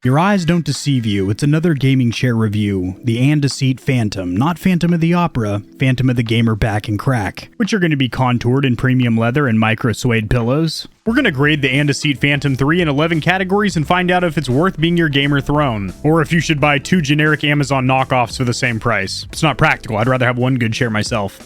Your eyes don't deceive you, it's another gaming chair review, the AndaSeat Phantom, not Phantom of the Opera, Phantom of the Gamer Back and Crack, which are going to be contoured in premium leather and micro suede pillows. We're going to grade the AndaSeat Phantom 3 in 11 categories and find out if it's worth being your gamer throne, or if you should buy 2 generic Amazon knockoffs for the same price. It's not practical, I'd rather have one good chair myself.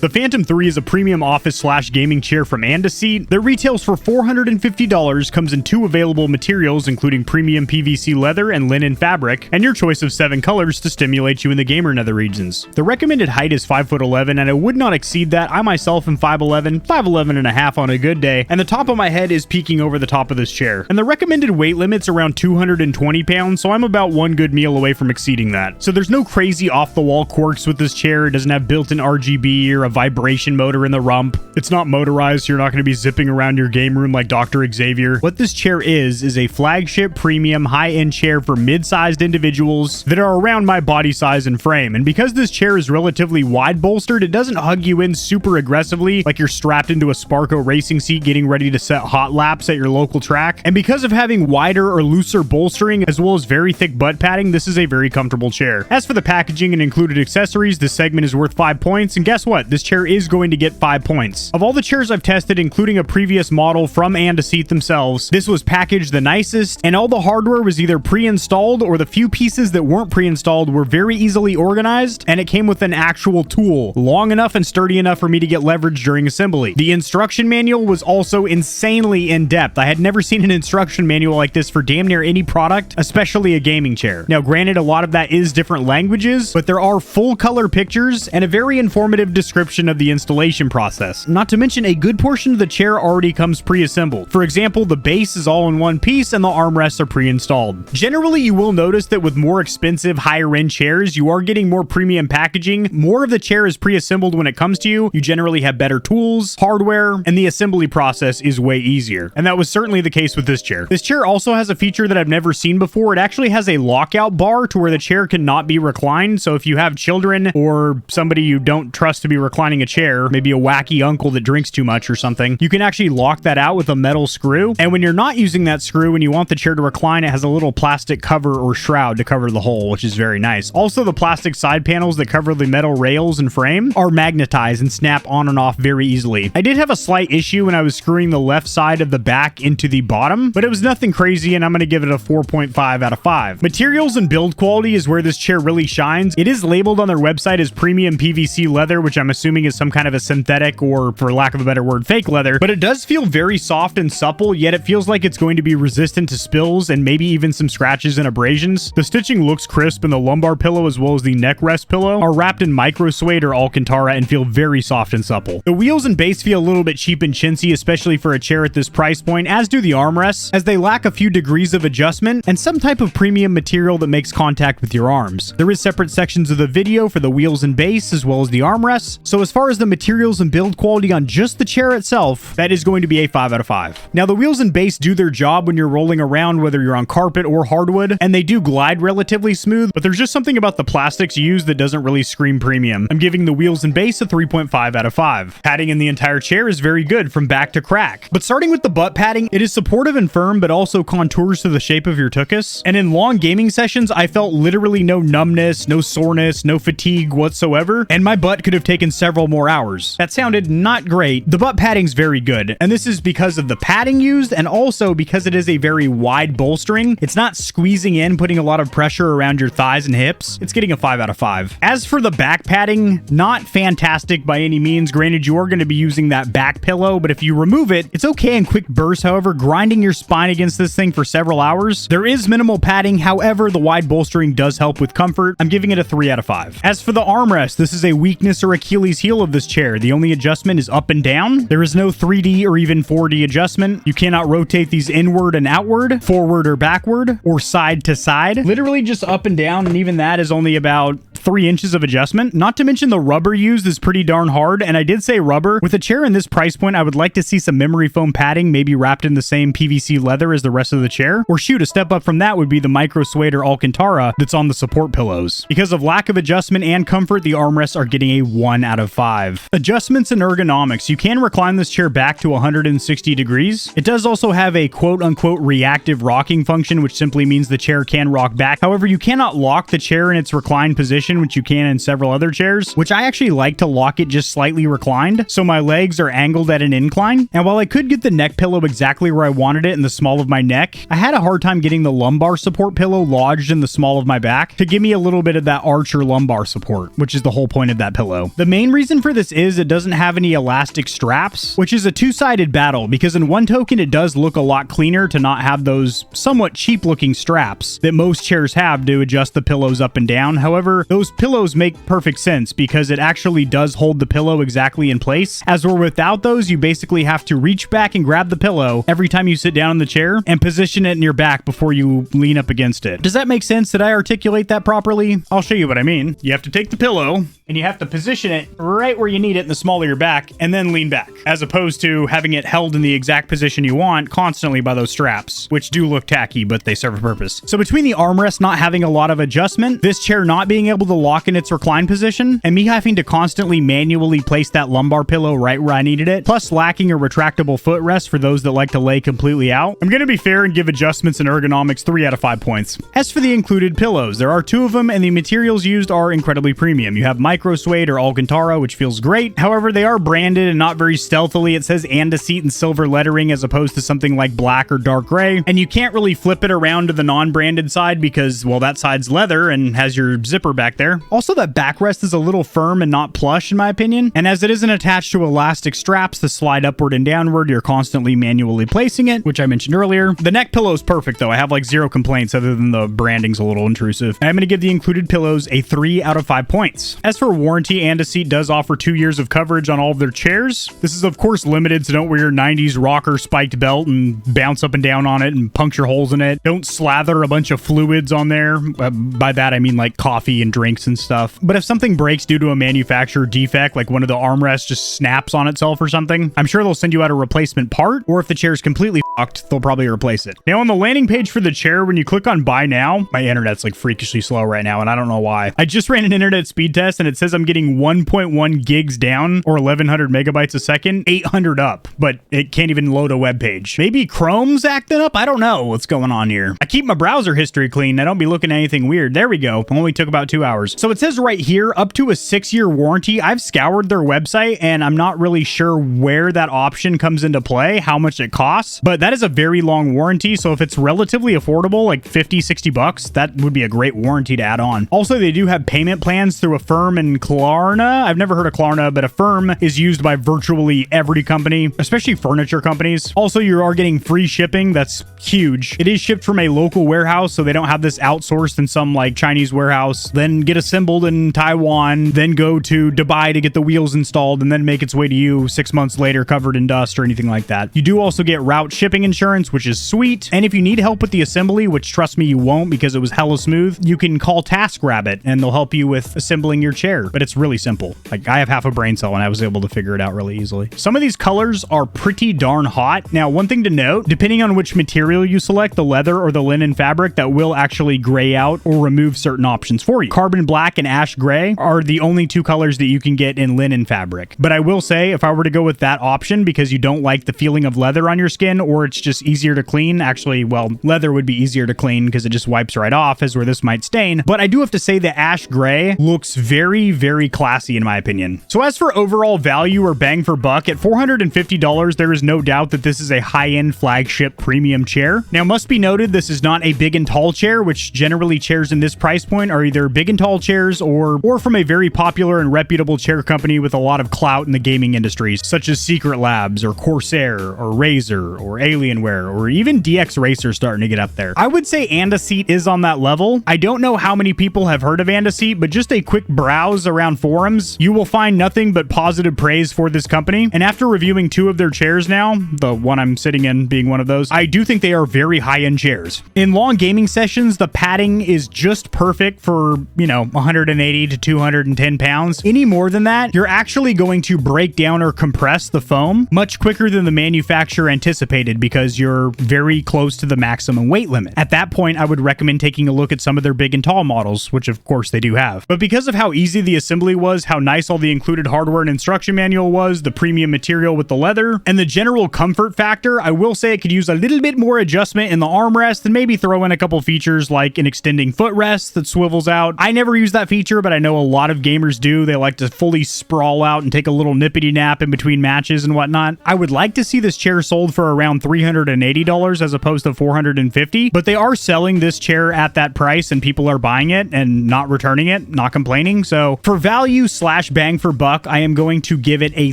The Phantom 3 is a premium office/gaming chair from AndaSeat that retails for $450, comes in 2 available materials including premium PVC leather and linen fabric, and your choice of 7 colors to stimulate you in the gamer nether regions. The recommended height is 5'11", and I would not exceed that. I myself am 5'11", 5'11 and a half on a good day, and the top of my head is peeking over the top of this chair. And the recommended weight limit's around 220 pounds, so I'm about one good meal away from exceeding that. So there's no crazy off-the-wall quirks with this chair. It doesn't have built-in RGB or a vibration motor in the rump. It's not motorized, so you're not going to be zipping around your game room like Dr. Xavier. What this chair is a flagship premium high-end chair for mid-sized individuals that are around my body size and frame. And because this chair is relatively wide bolstered, it doesn't hug you in super aggressively like you're strapped into a Sparco racing seat getting ready to set hot laps at your local track. And because of having wider or looser bolstering as well as very thick butt padding, this is a very comfortable chair. As for the packaging and included accessories, this segment is worth 5 points, and guess what? This chair is going to get 5 points. Of all the chairs I've tested, including a previous model from AndaSeat themselves, this was packaged the nicest, and all the hardware was either pre-installed or the few pieces that weren't pre-installed were very easily organized, and it came with an actual tool, long enough and sturdy enough for me to get leverage during assembly. The instruction manual was also insanely in-depth. I had never seen an instruction manual like this for damn near any product, especially a gaming chair. Now, granted, a lot of that is different languages, but there are full color pictures and a very informative description of the installation process. Not to mention, a good portion of the chair already comes pre-assembled. For example, the base is all in one piece and the armrests are pre-installed. Generally, you will notice that with more expensive, higher-end chairs, you are getting more premium packaging. More of the chair is pre-assembled when it comes to you. You generally have better tools, hardware, and the assembly process is way easier. And that was certainly the case with this chair. This chair also has a feature that I've never seen before. It actually has a lockout bar to where the chair cannot be reclined. So if you have children or somebody you don't trust to be reclining a chair, maybe a wacky uncle that drinks too much or something, you can actually lock that out with a metal screw. And when you're not using that screw and you want the chair to recline, it has a little plastic cover or shroud to cover the hole, which is very nice. Also, the plastic side panels that cover the metal rails and frame are magnetized and snap on and off very easily. I did have a slight issue when I was screwing the left side of the back into the bottom, but it was nothing crazy, and I'm going to give it a 4.5 out of 5. Materials and build quality is where this chair really shines. It is labeled on their website as premium PVC leather, which I'm assuming is some kind of a synthetic or, for lack of a better word, fake leather, but it does feel very soft and supple, yet it feels like it's going to be resistant to spills and maybe even some scratches and abrasions. The stitching looks crisp, and the lumbar pillow as well as the neck rest pillow are wrapped in micro suede or Alcantara and feel very soft and supple. The wheels and base feel a little bit cheap and chintzy, especially for a chair at this price point, as do the armrests, as they lack a few degrees of adjustment and some type of premium material that makes contact with your arms. There is separate sections of the video for the wheels and base as well as the armrests, so as far as the materials and build quality on just the chair itself, that is going to be a 5 out of 5. Now, the wheels and base do their job when you're rolling around, whether you're on carpet or hardwood, and they do glide relatively smooth, but there's just something about the plastics used that doesn't really scream premium. I'm giving the wheels and base a 3.5 out of 5. Padding in the entire chair is very good from back to crack. But starting with the butt padding, it is supportive and firm, but also contours to the shape of your tuchus. And in long gaming sessions, I felt literally no numbness, no soreness, no fatigue whatsoever, and my butt could have taken several more hours. That sounded not great. The butt padding's very good, and this is because of the padding used and also because it is a very wide bolstering. It's not squeezing in, putting a lot of pressure around your thighs and hips. It's getting a 5 out of 5. As for the back padding, not fantastic by any means. Granted, you are going to be using that back pillow, but if you remove it, it's okay in quick bursts. However, grinding your spine against this thing for several hours, there is minimal padding. However, the wide bolstering does help with comfort. I'm giving it a 3 out of 5. As for the armrest, this is a weakness or Achilles heel of this chair. The only adjustment is up and down. There is no 3D or even 4D adjustment. You cannot rotate these inward and outward, forward or backward, or side to side. Literally just up and down, and even that is only about 3 inches of adjustment. Not to mention the rubber used is pretty darn hard, and I did say rubber. With a chair in this price point, I would like to see some memory foam padding, maybe wrapped in the same PVC leather as the rest of the chair. Or shoot, a step up from that would be the micro suede or Alcantara that's on the support pillows. Because of lack of adjustment and comfort, the armrests are getting a 1 out of 5. Adjustments and ergonomics. You can recline this chair back to 160 degrees. It does also have a quote-unquote reactive rocking function, which simply means the chair can rock back. However, you cannot lock the chair in its reclined position, which you can in several other chairs, which I actually like to lock it just slightly reclined, so my legs are angled at an incline. And while I could get the neck pillow exactly where I wanted it in the small of my neck, I had a hard time getting the lumbar support pillow lodged in the small of my back to give me a little bit of that arch or lumbar support, which is the whole point of that pillow. The main reason for this is it doesn't have any elastic straps, which is a two-sided battle, because in one token it does look a lot cleaner to not have those somewhat cheap looking straps that most chairs have to adjust the pillows up and down. However, those pillows make perfect sense because it actually does hold the pillow exactly in place, as where without those you basically have to reach back and grab the pillow every time you sit down in the chair and position it in your back before you lean up against it. Does that make sense? Did I articulate that properly? I'll show you what I mean. You have to take the pillow and you have to position it right where you need it in the small of your back and then lean back, as opposed to having it held in the exact position you want constantly by those straps, which do look tacky, but they serve a purpose. So between the armrest not having a lot of adjustment, this chair not being able to lock in its recline position, and me having to constantly manually place that lumbar pillow right where I needed it, plus lacking a retractable footrest for those that like to lay completely out, I'm going to be fair and give adjustments and ergonomics 3 out of 5 points. As for the included pillows, there are 2 of them, and the materials used are incredibly premium. You have micro suede or Alcantara, which feels great. However, they are branded and not very stealthily. It says AndaSeat in silver lettering as opposed to something like black or dark gray, and you can't really flip it around to the non-branded side because, well, that side's leather and has your zipper back there. Also, that backrest is a little firm and not plush in my opinion, and as it isn't attached to elastic straps to slide upward and downward, you're constantly manually placing it, which I mentioned earlier. The neck pillow is perfect though. I have like 0 complaints other than the branding's a little intrusive. I'm going to give the included pillows a 3 out of 5 points. As for warranty, AndaSeat does offer 2 years of coverage on all of their chairs. This is of course limited, so don't wear your 90s rocker spiked belt and bounce up and down on it and puncture holes in it. Don't slather a bunch of fluids on there. By that I mean like coffee and drinks and stuff. But if something breaks due to a manufacturer defect, like one of the armrests just snaps on itself or something, I'm sure they'll send you out a replacement part, or if the chair's completely fucked, they'll probably replace it. Now on the landing page for the chair, when you click on buy now, my internet's like freakishly slow right now and I don't know why. I just ran an internet speed test and it says I'm getting 1.1 gigs down or 1100 megabytes a second, 800 up, but it can't even load a web page. Maybe Chrome's acting up? I don't know what's going on here. I keep my browser history clean. I don't be looking at anything weird. There we go. Only took about 2 hours. So it says right here, up to a 6-year warranty. I've scoured their website and I'm not really sure where that option comes into play, how much it costs, but that is a very long warranty. So if it's relatively affordable, like 50, 60 bucks, that would be a great warranty to add on. Also, they do have payment plans through Affirm and Klarna. I've never heard of Klarna, but Affirm is used by virtually every company, especially furniture companies. Also, you are getting free shipping. That's huge. It is shipped from a local warehouse, so they don't have this outsourced in some like Chinese warehouse, then get assembled in Taiwan, then go to Dubai to get the wheels installed, and then make its way to you 6 months later covered in dust or anything like that. You do also get route shipping insurance, which is sweet. And if you need help with the assembly, which trust me, you won't because it was hella smooth, you can call TaskRabbit and they'll help you with assembling your chair. But it's really simple. Like, I have half a brain cell and I was able to figure it out really easily. Some of these colors are pretty darn hot. Now, one thing to note, depending on which material you select, the leather or the linen fabric, that will actually gray out or remove certain options for you. Carbon black and ash gray are the only 2 colors that you can get in linen fabric. But I will say, if I were to go with that option because you don't like the feeling of leather on your skin, or it's just easier to clean, actually, well, leather would be easier to clean because it just wipes right off, as where this might stain. But I do have to say that ash gray looks very, very classy in my opinion. So as for overall value or bang for buck, at $450, there is no doubt that this is a high-end flagship premium chair. Now, must be noted, this is not a big and tall chair, which generally chairs in this price point are either big and tall chairs or from a very popular and reputable chair company with a lot of clout in the gaming industries, such as Secret Labs or Corsair or Razer or Alienware or even DX Racer starting to get up there. I would say AndaSeat is on that level. I don't know how many people have heard of AndaSeat, but just a quick browse around forums, you will find nothing but positive praise for this company. And after reviewing 2 of their chairs now, the one I'm sitting in being one of those, I do think they are very high-end chairs. In long gaming sessions, the padding is just perfect for, 180 to 210 pounds. Any more than that, you're actually going to break down or compress the foam much quicker than the manufacturer anticipated because you're very close to the maximum weight limit. At that point, I would recommend taking a look at some of their big and tall models, which of course they do have. But because of how easy the assembly was, how nice all the included hardware and instruction manual was, the premium material with the leather, and the general comfort factor, I will say it could use a little bit more adjustment in the armrest and maybe throw in a couple features like an extending footrest that swivels out. I never use that feature, but I know a lot of gamers do. They like to fully sprawl out and take a little nippity nap in between matches and whatnot. I would like to see this chair sold for around $380 as opposed to $450, but they are selling this chair at that price and people are buying it and not returning it, not complaining. So for value / bang for buck, I am going to give it a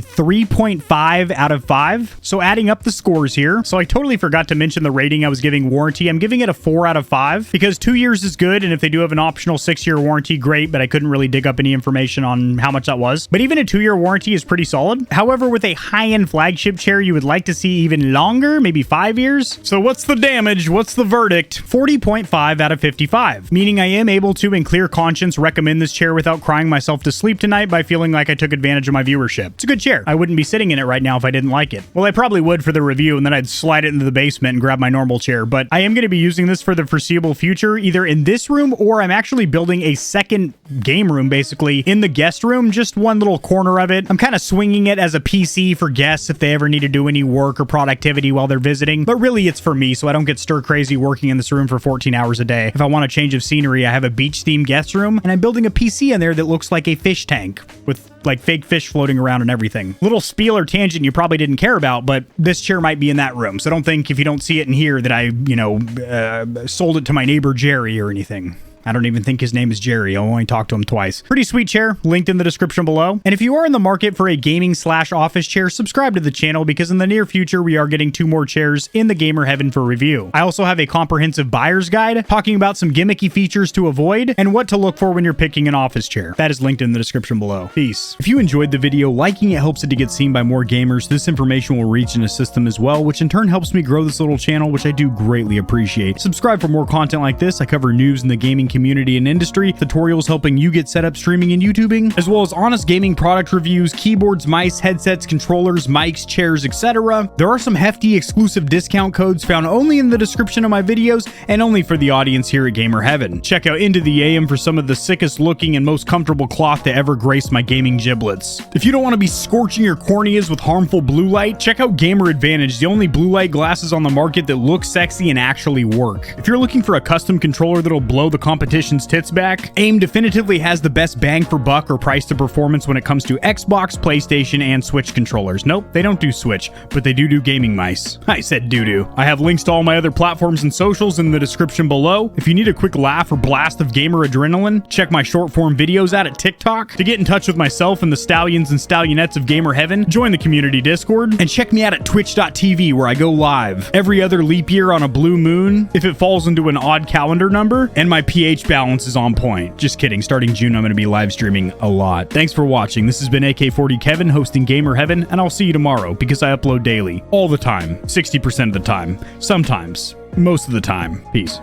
3.5 out of 5. So adding up the scores here. So I totally forgot to mention the rating I was giving warranty. I'm giving it a 4 out of 5 because 2 years is good. And if they do have an optional 6-year warranty, great, but I couldn't really dig up any information on how much that was. But even a 2-year warranty is pretty solid. However, with a high-end flagship chair, you would like to see even longer, maybe 5 years. So what's the damage? What's the verdict? 40.5 out of 55, meaning I am able to, in clear conscience, recommend this chair without crying myself to sleep tonight by feeling like I took advantage of my viewership. It's a good chair. I wouldn't be sitting in it right now if I didn't like it. Well, I probably would for the review, and then I'd slide it into the basement and grab my normal chair, but I am going to be using this for the foreseeable future, either in this room or I'm actually building a second game room, basically, in the guest room, just one little corner of it. I'm kind of swinging it as a PC for guests if they ever need to do any work or productivity while they're visiting, but really it's for me, so I don't get stir crazy working in this room for 14 hours a day. If I want a change of scenery, I have a beach-themed guest room, and I'm building a PC in there that looks like a fish tank with like fake fish floating around and everything. Little spiel or tangent you probably didn't care about, but this chair might be in that room. So don't think if you don't see it in here that I, sold it to my neighbor Jerry or anything. I don't even think his name is Jerry. I only talked to him twice. Pretty sweet chair, linked in the description below. And if you are in the market for a gaming / office chair, subscribe to the channel because in the near future, we are getting 2 more chairs in the gamer heaven for review. I also have a comprehensive buyer's guide talking about some gimmicky features to avoid and what to look for when you're picking an office chair. That is linked in the description below. Peace. If you enjoyed the video, liking it helps it to get seen by more gamers. This information will reach and assist them as well, which in turn helps me grow this little channel, which I do greatly appreciate. Subscribe for more content like this. I cover news in the gaming community and industry, tutorials helping you get set up streaming and YouTubing, as well as honest gaming product reviews, keyboards, mice, headsets, controllers, mics, chairs, etc. There are some hefty exclusive discount codes found only in the description of my videos and only for the audience here at Gamer Heaven. Check out Into the AM for some of the sickest looking and most comfortable cloth to ever grace my gaming giblets. If you don't want to be scorching your corneas with harmful blue light, check out Gamer Advantage, the only blue light glasses on the market that look sexy and actually work. If you're looking for a custom controller that'll blow the competition's tits back, AIM definitively has the best bang for buck or price to performance when it comes to Xbox, PlayStation, and Switch controllers. Nope, they don't do Switch, but they do gaming mice. I said doo-doo. I have links to all my other platforms and socials in the description below. If you need a quick laugh or blast of gamer adrenaline, check my short form videos out at TikTok. To get in touch with myself and the Stallions and Stallionettes of Gamer Heaven, join the community Discord, and check me out at twitch.tv where I go live every other leap year on a blue moon if it falls into an odd calendar number, and my pH balance is on point. Just kidding. Starting June, I'm going to be live streaming a lot. Thanks for watching. This has been AK40 Kevin hosting Gamer Heaven, and I'll see you tomorrow because I upload daily. All the time. 60% of the time. Sometimes. Most of the time. Peace.